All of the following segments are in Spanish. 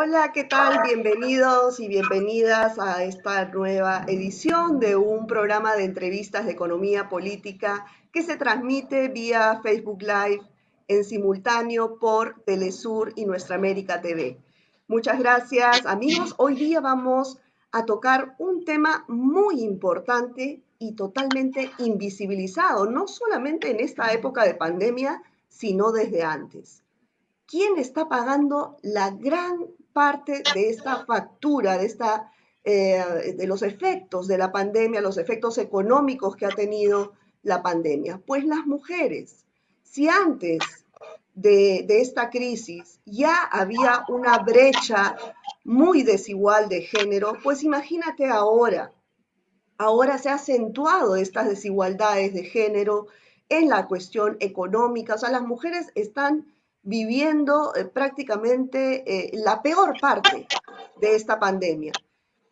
Hola, ¿qué tal? Bienvenidos y bienvenidas a esta nueva edición de un programa de entrevistas de economía política que se transmite vía Facebook Live en simultáneo por Telesur y Nuestra América TV. Muchas gracias, amigos. Hoy día vamos a tocar un tema muy importante y totalmente invisibilizado, no solamente en esta época de pandemia, sino desde antes. ¿Quién está pagando la gran parte de esta factura, de los efectos de la pandemia, los efectos económicos que ha tenido la pandemia? Pues las mujeres. Si antes de esta crisis ya había una brecha muy desigual de género, pues imagínate ahora. Ahora se ha acentuado estas desigualdades de género en la cuestión económica. O sea, las mujeres están viviendo prácticamente la peor parte de esta pandemia.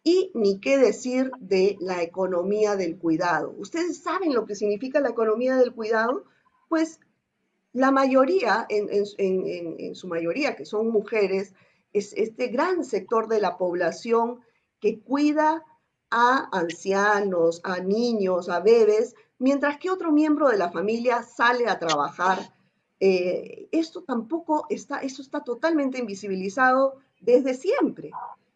Y ni qué decir de la economía del cuidado. ¿Ustedes saben lo que significa la economía del cuidado? Pues la mayoría, en su mayoría, que son mujeres, es este gran sector de la población que cuida a ancianos, a niños, a bebés, mientras que otro miembro de la familia sale a trabajar. Eso está totalmente invisibilizado desde siempre.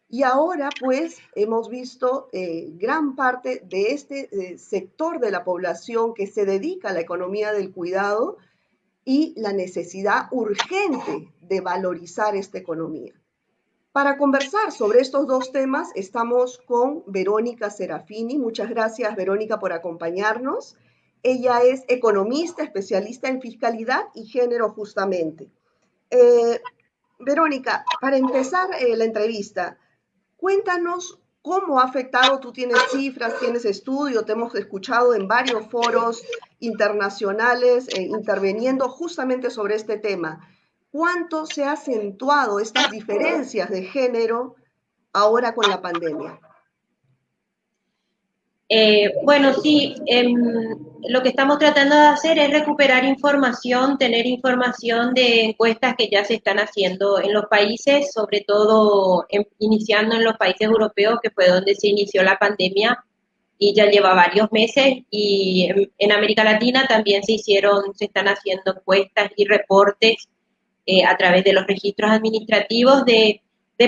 Y ahora, pues, hemos visto gran parte de este sector de la población que se dedica a la economía del cuidado y la necesidad urgente de valorizar esta economía. Para conversar sobre estos dos temas estamos con Verónica Serafini. Muchas gracias, Verónica, por acompañarnos. Ella es economista, especialista en fiscalidad y género, justamente. Eh, Verónica, para empezar la entrevista, cuéntanos cómo ha afectado, tú tienes cifras, tienes estudio, te hemos escuchado en varios foros internacionales interviniendo justamente sobre este tema. ¿Cuánto se ha acentuado estas diferencias de género ahora con la pandemia? Bueno, sí, lo que estamos tratando de hacer es recuperar información, tener información de encuestas que ya se están haciendo en los países, sobre todo iniciando en los países europeos, que fue donde se inició la pandemia y ya lleva varios meses, y en América Latina también se están haciendo encuestas y reportes a través de los registros administrativos de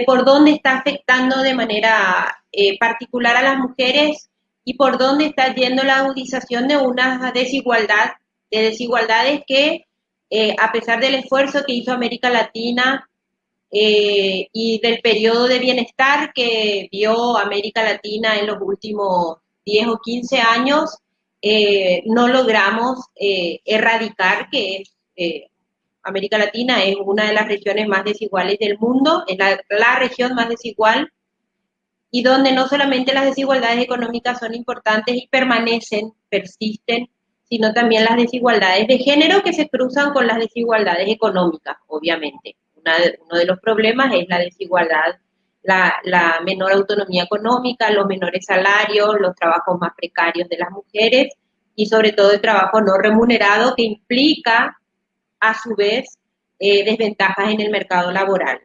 por dónde está afectando de manera particular a las mujeres y por dónde está yendo la agudización de una de desigualdades que a pesar del esfuerzo que hizo América Latina y del periodo de bienestar que vio América Latina en los últimos 10 o 15 años, no logramos erradicar, que es América Latina es una de las regiones más desiguales del mundo, es la región más desigual, y donde no solamente las desigualdades económicas son importantes y persisten, sino también las desigualdades de género que se cruzan con las desigualdades económicas, obviamente. Uno de los problemas es la desigualdad, la menor autonomía económica, los menores salarios, los trabajos más precarios de las mujeres y sobre todo el trabajo no remunerado, que implica a su vez desventajas en el mercado laboral.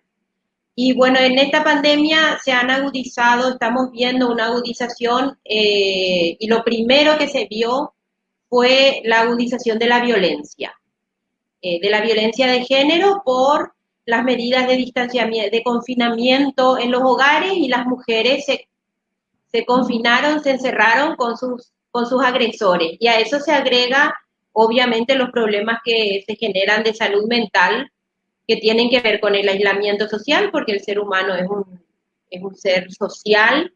Y bueno, en esta pandemia se han agudizado, estamos viendo una agudización y lo primero que se vio fue la agudización de la violencia de género por las medidas de distanciamiento, de confinamiento en los hogares, y las mujeres se confinaron, se encerraron con sus agresores. Y a eso se agrega, obviamente, los problemas que se generan de salud mental, que tienen que ver con el aislamiento social, porque el ser humano es un ser social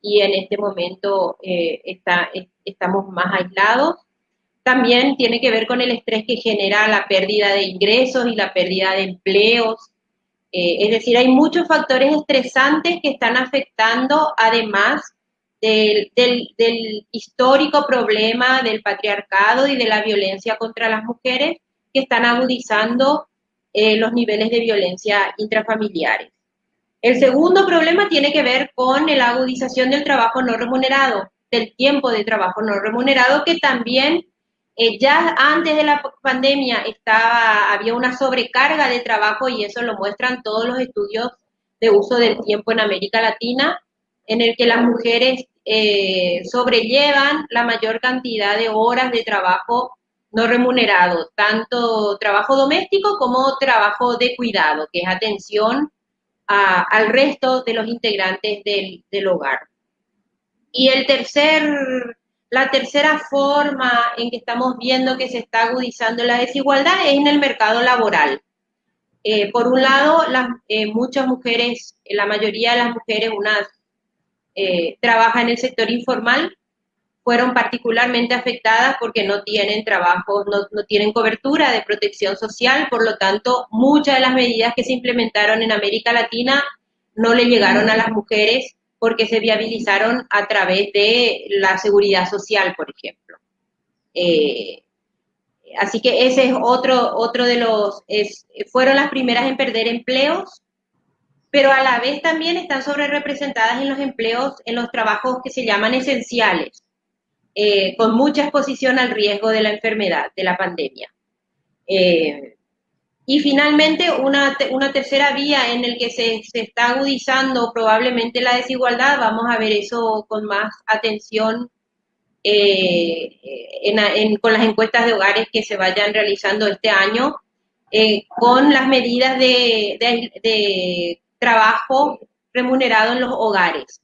y en este momento estamos más aislados. También tiene que ver con el estrés que genera la pérdida de ingresos y la pérdida de empleos. Es decir, hay muchos factores estresantes que están afectando, además del histórico problema del patriarcado y de la violencia contra las mujeres, que están agudizando los niveles de violencia intrafamiliares. El segundo problema tiene que ver con la agudización del trabajo no remunerado, del tiempo de trabajo no remunerado, que también ya antes de la pandemia había una sobrecarga de trabajo, y eso lo muestran todos los estudios de uso del tiempo en América Latina, en el que las mujeres sobrellevan la mayor cantidad de horas de trabajo no remunerado, tanto trabajo doméstico como trabajo de cuidado, que es atención al resto de los integrantes del hogar. Y la tercera forma en que estamos viendo que se está agudizando la desigualdad es en el mercado laboral. Por un lado, muchas mujeres, la mayoría de las mujeres, trabajan en el sector informal, fueron particularmente afectadas porque no tienen trabajo, no tienen cobertura de protección social, por lo tanto, muchas de las medidas que se implementaron en América Latina no le llegaron a las mujeres porque se viabilizaron a través de la seguridad social, por ejemplo. Así que ese es otro de fueron las primeras en perder empleos, pero a la vez también están sobrerepresentadas en los empleos, en los trabajos que se llaman esenciales, con mucha exposición al riesgo de la enfermedad, de la pandemia. Y finalmente, una tercera vía en el que se está agudizando probablemente la desigualdad, vamos a ver eso con más atención con las encuestas de hogares que se vayan realizando este año, con las medidas de trabajo remunerado en los hogares,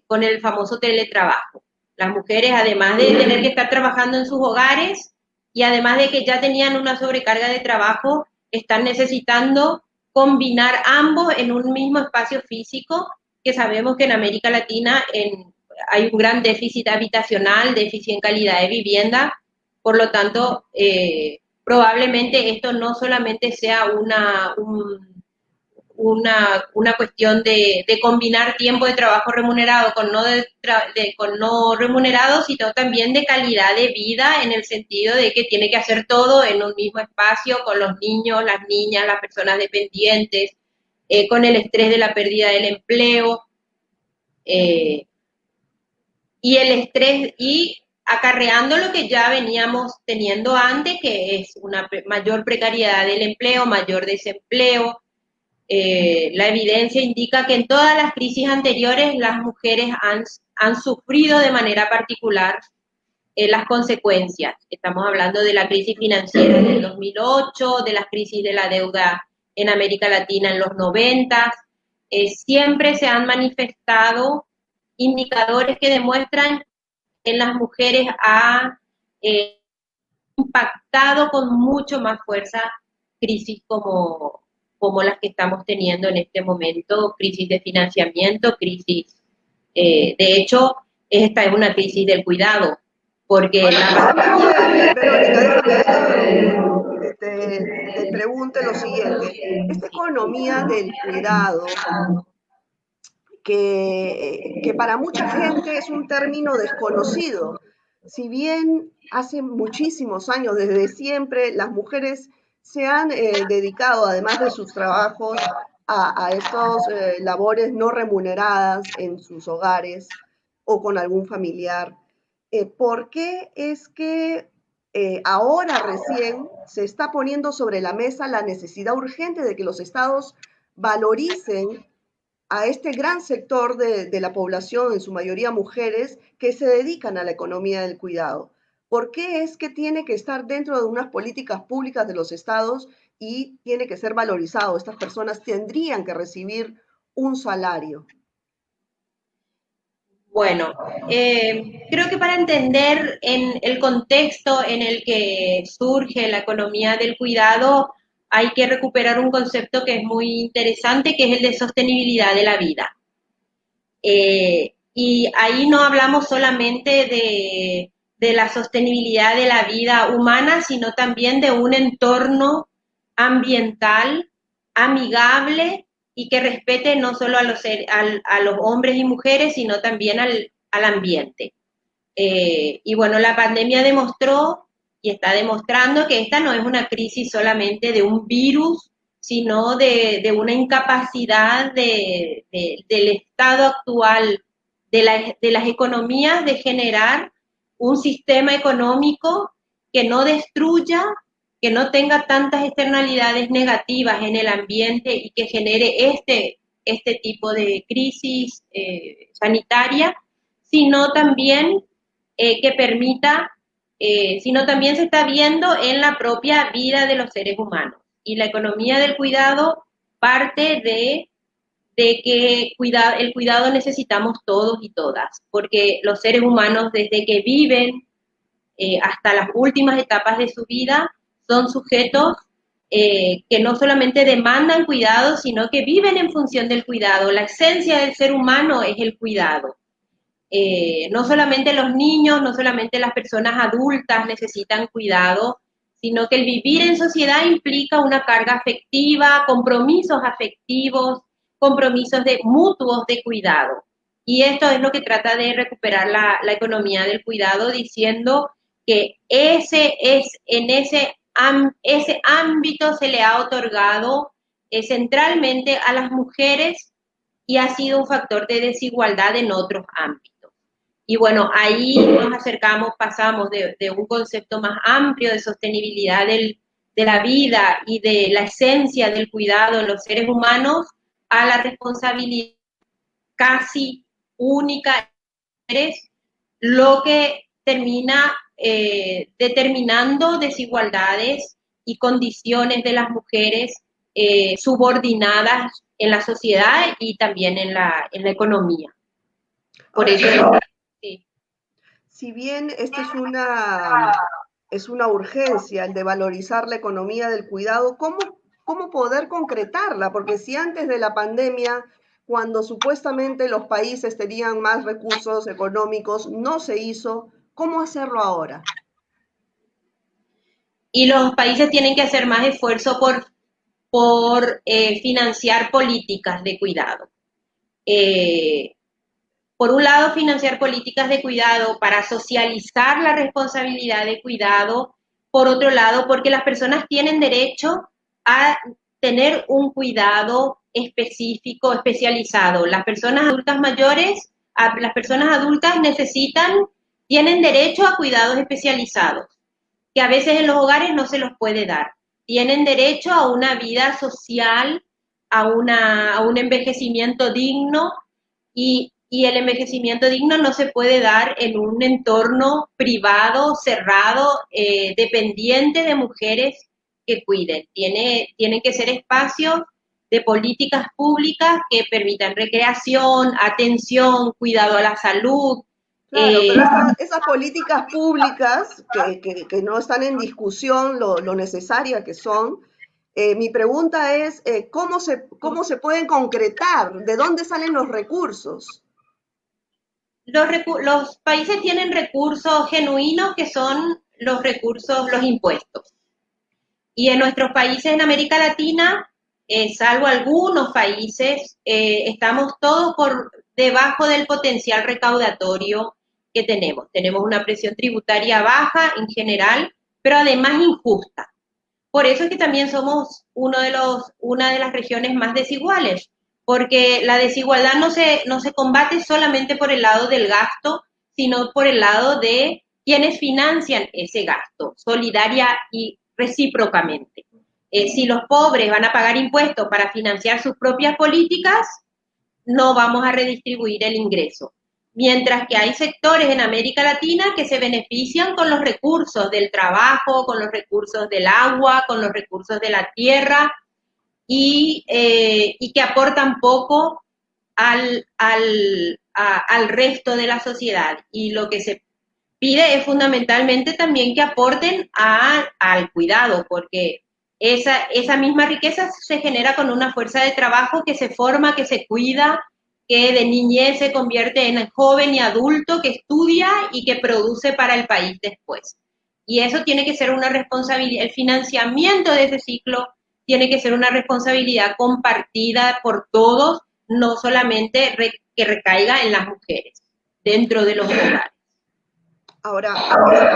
con el famoso teletrabajo. Las mujeres, además de tener que estar trabajando en sus hogares y además de que ya tenían una sobrecarga de trabajo, están necesitando combinar ambos en un mismo espacio físico, que sabemos que en América Latina hay un gran déficit habitacional, déficit en calidad de vivienda, por lo tanto, probablemente esto no solamente sea una cuestión de combinar tiempo de trabajo remunerado con no remunerado, sino también de calidad de vida, en el sentido de que tiene que hacer todo en un mismo espacio con los niños, las niñas, las personas dependientes, con el estrés de la pérdida del empleo, y el estrés, y acarreando lo que ya veníamos teniendo antes, que es una mayor precariedad del empleo, mayor desempleo. La evidencia indica que en todas las crisis anteriores las mujeres han sufrido de manera particular las consecuencias. Estamos hablando de la crisis financiera del 2008, de las crisis de la deuda en América Latina en los 90. Siempre se han manifestado indicadores que demuestran que en las mujeres ha impactado con mucho más fuerza crisis como las que estamos teniendo en este momento, crisis de financiamiento, crisis, de hecho, esta es una crisis del cuidado, porque Verónica, déjame te pregunte lo siguiente. Esta economía del cuidado, que para mucha gente es un término desconocido, si bien hace muchísimos años, desde siempre, las mujeres se han dedicado, además de sus trabajos, a estas labores no remuneradas en sus hogares o con algún familiar. ¿Por qué es que ahora recién se está poniendo sobre la mesa la necesidad urgente de que los estados valoricen a este gran sector de la población, en su mayoría mujeres, que se dedican a la economía del cuidado? ¿Por qué es que tiene que estar dentro de unas políticas públicas de los estados y tiene que ser valorizado? Estas personas tendrían que recibir un salario. Bueno, creo que para entender en el contexto en el que surge la economía del cuidado, hay que recuperar un concepto que es muy interesante, que es el de sostenibilidad de la vida. Y ahí no hablamos solamente de la sostenibilidad de la vida humana, sino también de un entorno ambiental amigable y que respete no solo a los hombres y mujeres, sino también al ambiente. Y bueno, la pandemia demostró y está demostrando que esta no es una crisis solamente de un virus, sino de una incapacidad del estado actual de las economías de generar un sistema económico que no destruya que no tenga tantas externalidades negativas en el ambiente y que genere este tipo de crisis sanitaria, sino también que permita, sino también se está viendo en la propia vida de los seres humanos. Y la economía del cuidado parte de que el cuidado necesitamos todos y todas, porque los seres humanos desde que viven hasta las últimas etapas de su vida son sujetos que no solamente demandan cuidado, sino que viven en función del cuidado. La esencia del ser humano es el cuidado. No solamente los niños, no solamente las personas adultas necesitan cuidado, sino que el vivir en sociedad implica una carga afectiva, compromisos afectivos, compromisos mutuos de cuidado. Y esto es lo que trata de recuperar la economía del cuidado, diciendo que en ese ámbito se le ha otorgado centralmente a las mujeres y ha sido un factor de desigualdad en otros ámbitos. Y bueno, ahí nos acercamos, pasamos de un concepto más amplio de sostenibilidad de la vida y de la esencia del cuidado en los seres humanos a la responsabilidad casi única, lo que termina determinando desigualdades y condiciones de las mujeres subordinadas en la sociedad y también en la economía. Por Ahora, eso, sí. si bien esta es una urgencia, el de valorizar la economía del cuidado, ¿cómo poder concretarla? Porque si antes de la pandemia, cuando supuestamente los países tenían más recursos económicos, no se hizo, ¿cómo hacerlo ahora? Y los países tienen que hacer más esfuerzo por financiar políticas de cuidado. Por un lado, financiar políticas de cuidado para socializar la responsabilidad de cuidado. Por otro lado, porque las personas tienen derecho a tener un cuidado específico, especializado. Las personas adultas mayores, las personas adultas tienen derecho a cuidados especializados, que a veces en los hogares no se los puede dar. Tienen derecho a una vida social, a un envejecimiento digno y el envejecimiento digno no se puede dar en un entorno privado, cerrado, dependiente de mujeres que cuiden. Tienen que ser espacios de políticas públicas que permitan recreación, atención, cuidado a la salud. Claro, pero esas políticas públicas que no están en discusión lo necesarias que son, mi pregunta es, cómo se pueden concretar? ¿De dónde salen los recursos? Los países tienen recursos genuinos que son los recursos, los impuestos. Y en nuestros países en América Latina, salvo algunos países, estamos todos por debajo del potencial recaudatorio que tenemos. Tenemos una presión tributaria baja en general, pero además injusta. Por eso es que también somos una de las regiones más desiguales, porque la desigualdad no se combate solamente por el lado del gasto, sino por el lado de quienes financian ese gasto, solidaria y recíprocamente. Si los pobres van a pagar impuestos para financiar sus propias políticas, no vamos a redistribuir el ingreso. Mientras que hay sectores en América Latina que se benefician con los recursos del trabajo, con los recursos del agua, con los recursos de la tierra y que aportan poco al resto de la sociedad. Y lo que se pide es fundamentalmente también que aporten al cuidado, porque esa misma riqueza se genera con una fuerza de trabajo que se forma, que se cuida, que de niñez se convierte en joven y adulto, que estudia y que produce para el país después. Y eso tiene que ser una responsabilidad, el financiamiento de ese ciclo tiene que ser una responsabilidad compartida por todos, no solamente que recaiga en las mujeres dentro de los hogares. Ahora,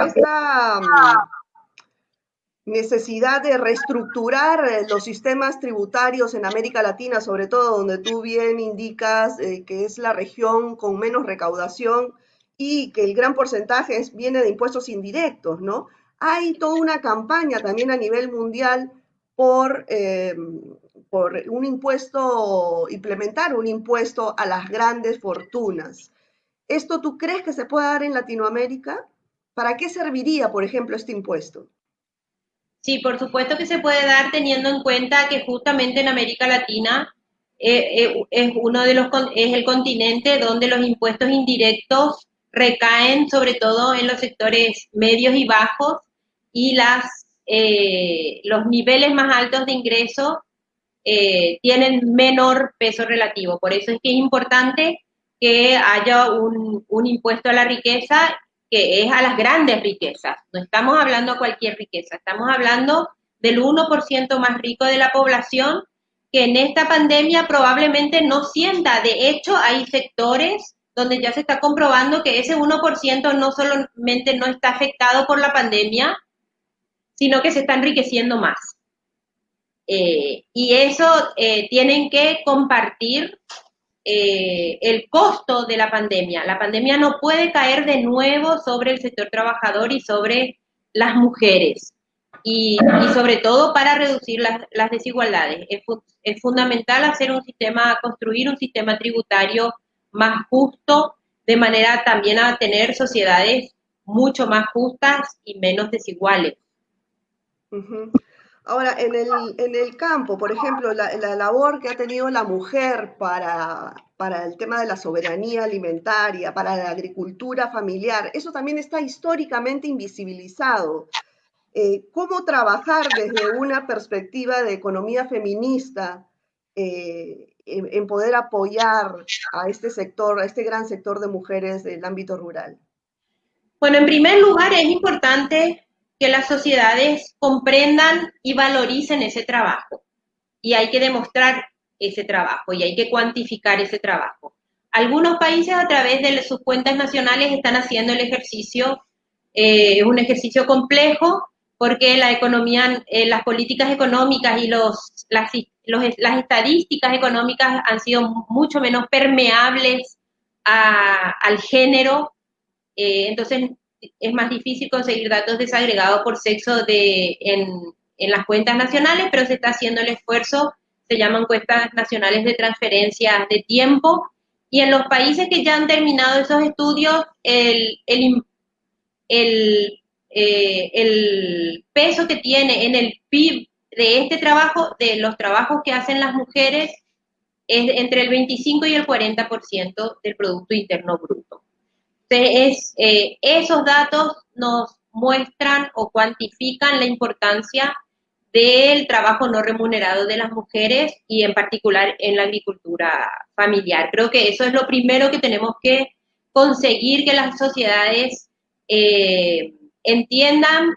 esta necesidad de reestructurar los sistemas tributarios en América Latina, sobre todo donde tú bien indicas que es la región con menos recaudación y que el gran porcentaje viene de impuestos indirectos, ¿no? Hay toda una campaña también a nivel mundial por, por un impuesto, implementar un impuesto a las grandes fortunas. ¿Esto tú crees que se puede dar en Latinoamérica? ¿Para qué serviría, por ejemplo, este impuesto? Sí, por supuesto que se puede dar teniendo en cuenta que justamente en América Latina es uno de es el continente donde los impuestos indirectos recaen sobre todo en los sectores medios y bajos y los niveles más altos de ingreso tienen menor peso relativo. Por eso es que es importante que haya un impuesto a la riqueza que es a las grandes riquezas. No estamos hablando de cualquier riqueza, estamos hablando del 1% más rico de la población que en esta pandemia probablemente no sienta. De hecho, hay sectores donde ya se está comprobando que ese 1% no solamente no está afectado por la pandemia, sino que se está enriqueciendo más. Y eso tienen que compartir el costo de la pandemia. La pandemia no puede caer de nuevo sobre el sector trabajador y sobre las mujeres. Y sobre todo para reducir las desigualdades. Es fundamental hacer un sistema, construir un sistema tributario más justo, de manera también a tener sociedades mucho más justas y menos desiguales. Ujú. Ahora, en el campo, por ejemplo, la labor que ha tenido la mujer para el tema de la soberanía alimentaria, para la agricultura familiar, eso también está históricamente invisibilizado. ¿Cómo trabajar desde una perspectiva de economía feminista en poder apoyar a este sector, a este gran sector de mujeres del ámbito rural? Bueno, en primer lugar es importante que las sociedades comprendan y valoricen ese trabajo y hay que demostrar ese trabajo y hay que cuantificar ese trabajo. Algunos países a través de sus cuentas nacionales están haciendo el ejercicio, es un ejercicio complejo porque la economía, las políticas económicas y las estadísticas económicas han sido mucho menos permeables al género, entonces es más difícil conseguir datos desagregados por sexo en las cuentas nacionales, pero se está haciendo el esfuerzo, se llaman cuentas nacionales de transferencias de tiempo, y en los países que ya han terminado esos estudios, el peso que tiene en el PIB de este trabajo, de los trabajos que hacen las mujeres, es entre el 25 y el 40% del Producto Interno Bruto. Entonces, esos datos nos muestran o cuantifican la importancia del trabajo no remunerado de las mujeres y en particular en la agricultura familiar. Creo que eso es lo primero que tenemos que conseguir que las sociedades entiendan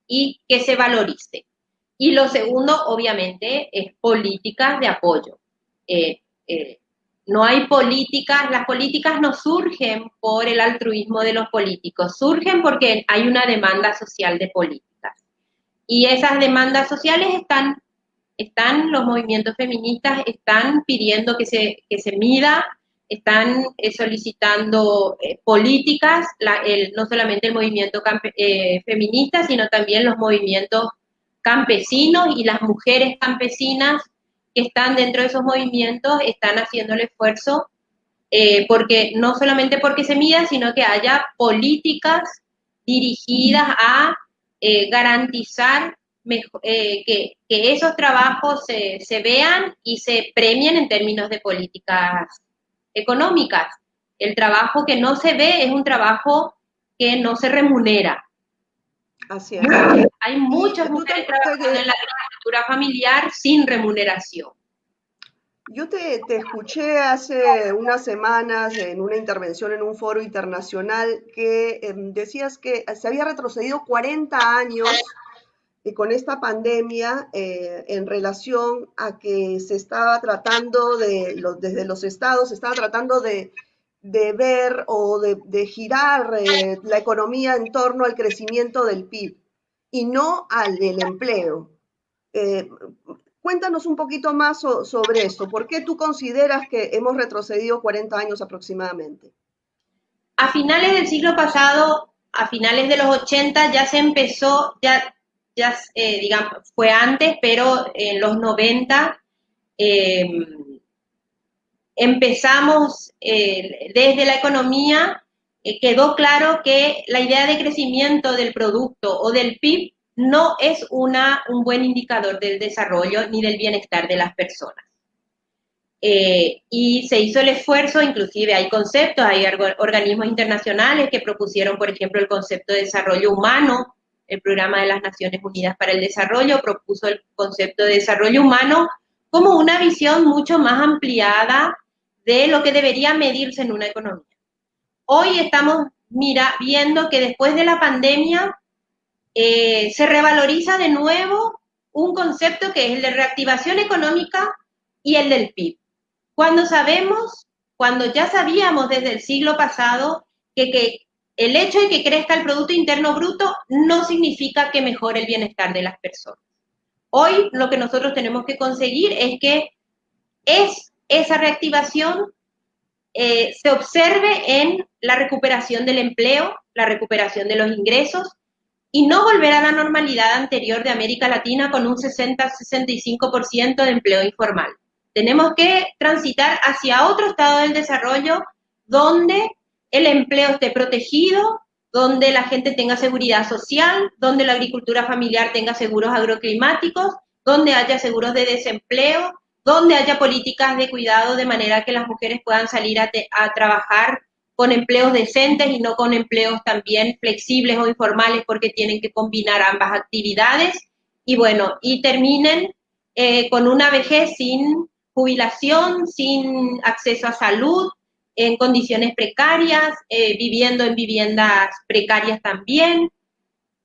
y que se valorice. Y lo segundo, obviamente, es políticas de apoyo. Eh, eh, no hay políticas, las políticas no surgen por el altruismo de los políticos, surgen porque hay una demanda social de políticas. Y esas demandas sociales los movimientos feministas están pidiendo que se mida, están solicitando políticas, no solamente el movimiento feminista, sino también los movimientos campesinos y las mujeres campesinas que están dentro de esos movimientos están haciendo el esfuerzo porque no solamente porque se mida, sino que haya políticas dirigidas a garantizar que esos trabajos se vean y se premien en términos de políticas económicas. El trabajo que no se ve es un trabajo que no se remunera. Así es. Hay muchas mujeres trabajando en la agricultura familiar sin remuneración. Yo te escuché hace unas semanas en una intervención en un foro internacional que decías que se había retrocedido 40 años con esta pandemia en relación a que se estaba tratando desde los estados, se estaba tratando de ver o de girar la economía en torno al crecimiento del PIB y no al del empleo. Eh, Cuéntanos un poquito más sobre esto. ¿Por qué tú consideras que hemos retrocedido 40 años aproximadamente? A finales del siglo pasado a finales de los 80 ya se empezó, digamos, fue antes, pero en los 90 eh, empezamos desde la economía, quedó claro que la idea de crecimiento del producto o del PIB no es un buen indicador del desarrollo ni del bienestar de las personas. Y se hizo el esfuerzo, inclusive hay conceptos, hay organismos internacionales que propusieron, por ejemplo, el concepto de desarrollo humano. El Programa de las Naciones Unidas para el Desarrollo propuso el concepto de desarrollo humano como una visión mucho más ampliada de lo que debería medirse en una economía. Hoy estamos viendo que después de la pandemia se revaloriza de nuevo un concepto que es el de reactivación económica y el del PIB. Cuando ya sabíamos desde el siglo pasado que el hecho de que crezca el Producto Interno Bruto no significa que mejore el bienestar de las personas. Hoy lo que nosotros tenemos que conseguir es que esa reactivación se observe en la recuperación del empleo, la recuperación de los ingresos, y no volver a la normalidad anterior de América Latina con un 60-65% de empleo informal. Tenemos que transitar hacia otro estado del desarrollo donde el empleo esté protegido, donde la gente tenga seguridad social, donde la agricultura familiar tenga seguros agroclimáticos, donde haya seguros de desempleo, donde haya políticas de cuidado de manera que las mujeres puedan salir a trabajar con empleos decentes y no con empleos también flexibles o informales porque tienen que combinar ambas actividades y bueno, y terminen con una vejez sin jubilación, sin acceso a salud, en condiciones precarias, viviendo en viviendas precarias también.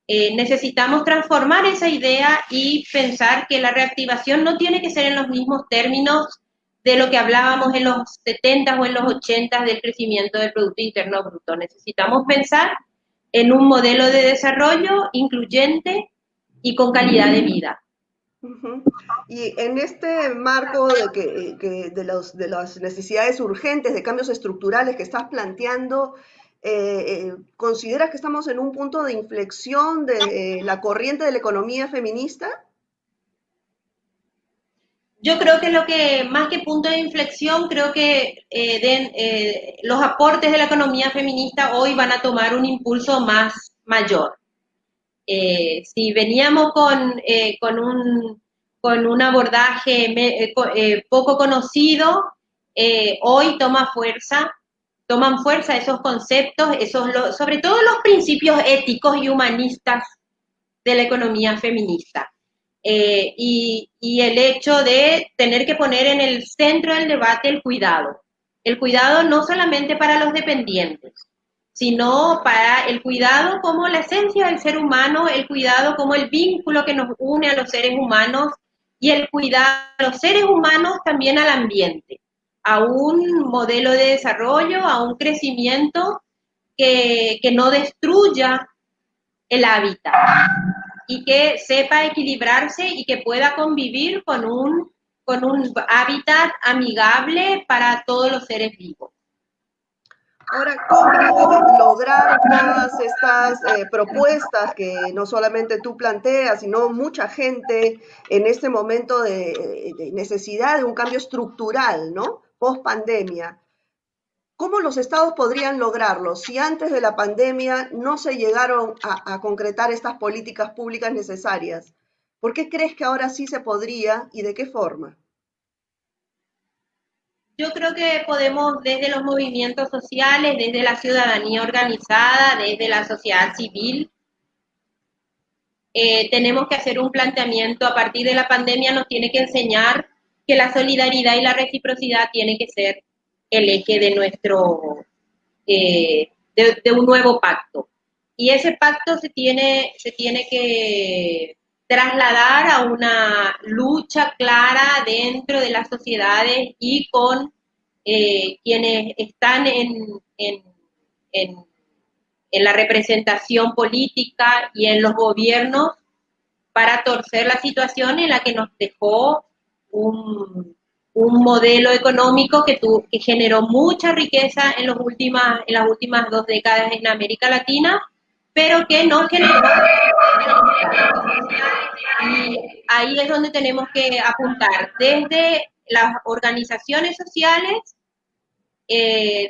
Necesitamos transformar esa idea y pensar que la reactivación no tiene que ser en los mismos términos de lo que hablábamos en los 70 o en los 80 del crecimiento del Producto Interno Bruto. Necesitamos pensar en un modelo de desarrollo incluyente y con calidad de vida. Uh-huh. Y en este marco de las necesidades urgentes, de cambios estructurales que estás planteando, ¿consideras que estamos en un punto de inflexión de la corriente de la economía feminista? Yo creo que lo que, más que punto de inflexión, creo que los aportes de la economía feminista hoy van a tomar un impulso más mayor. Si veníamos con un abordaje poco conocido, hoy toman fuerza esos conceptos, sobre todo los principios éticos y humanistas de la economía feminista. Y el hecho de tener que poner en el centro del debate el cuidado no solamente para los dependientes, sino para el cuidado como la esencia del ser humano, el cuidado como el vínculo que nos une a los seres humanos y el cuidado de los seres humanos también al ambiente, a un modelo de desarrollo, a un crecimiento que no destruya el hábitat y que sepa equilibrarse y que pueda convivir con un hábitat amigable para todos los seres vivos. Ahora, ¿cómo lograr todas estas propuestas que no solamente tú planteas, sino mucha gente en este momento de necesidad de un cambio estructural, ¿no? Post pandemia. ¿Cómo los estados podrían lograrlo si antes de la pandemia no se llegaron a concretar estas políticas públicas necesarias? ¿Por qué crees que ahora sí se podría y de qué forma? Yo creo que podemos desde los movimientos sociales, desde la ciudadanía organizada, desde la sociedad civil, tenemos que hacer un planteamiento a partir de la pandemia, nos tiene que enseñar que la solidaridad y la reciprocidad tiene que ser el eje de de un nuevo pacto. Y ese pacto se tiene que trasladar a una lucha clara dentro de las sociedades y con quienes están en la representación política y en los gobiernos para torcer la situación en la que nos dejó un modelo económico que generó mucha riqueza en las últimas 2 décadas en América Latina, pero que no generó y ahí es donde tenemos que apuntar desde las organizaciones sociales,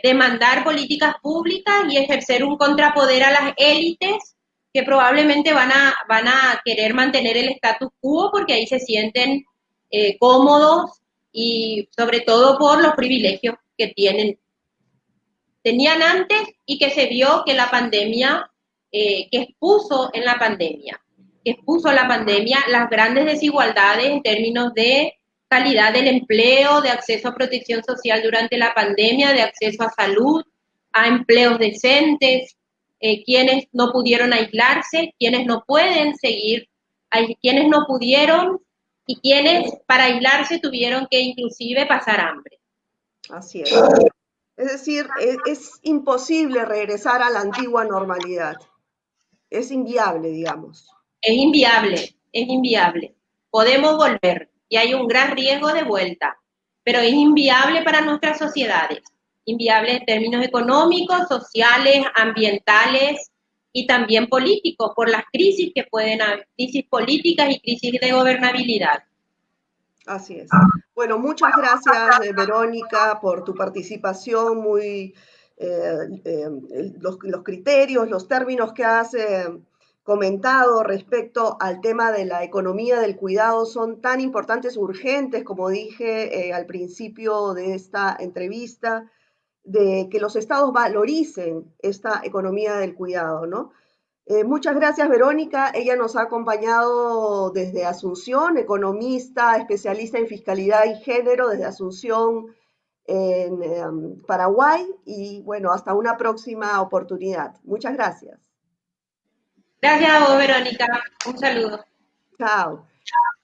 demandar políticas públicas y ejercer un contrapoder a las élites que probablemente van a querer mantener el status quo porque ahí se sienten cómodos y sobre todo por los privilegios que tenían antes y que se vio que la pandemia, que expuso la pandemia las grandes desigualdades en términos de calidad del empleo, de acceso a protección social durante la pandemia, de acceso a salud, a empleos decentes, quienes no pudieron aislarse, quienes no pueden seguir, quienes no pudieron y quienes para aislarse tuvieron que inclusive pasar hambre. Así es. Es decir, es imposible regresar a la antigua normalidad. Es inviable, digamos. Es inviable. Podemos volver y hay un gran riesgo de vuelta, pero es inviable para nuestras sociedades, inviable en términos económicos, sociales, ambientales y también políticos, por las crisis que pueden haber, crisis políticas y crisis de gobernabilidad. Así es. Bueno, muchas gracias, Verónica, por tu participación, los criterios, los términos que has comentado respecto al tema de la economía del cuidado son tan importantes, urgentes, como dije al principio de esta entrevista, de que los estados valoricen esta economía del cuidado, ¿no? Muchas gracias, Verónica. Ella nos ha acompañado desde Asunción, economista, especialista en fiscalidad y género desde Asunción, en Paraguay. Y bueno, hasta una próxima oportunidad. Muchas gracias. Gracias a vos, Verónica. Un saludo. Chao.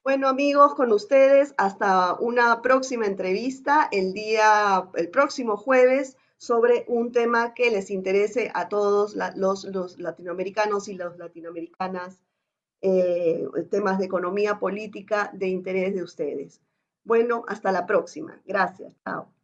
Bueno, amigos, con ustedes hasta una próxima entrevista el próximo jueves sobre un tema que les interese a todos los latinoamericanos y las latinoamericanas, temas de economía política de interés de ustedes. Bueno, hasta la próxima. Gracias. Chao.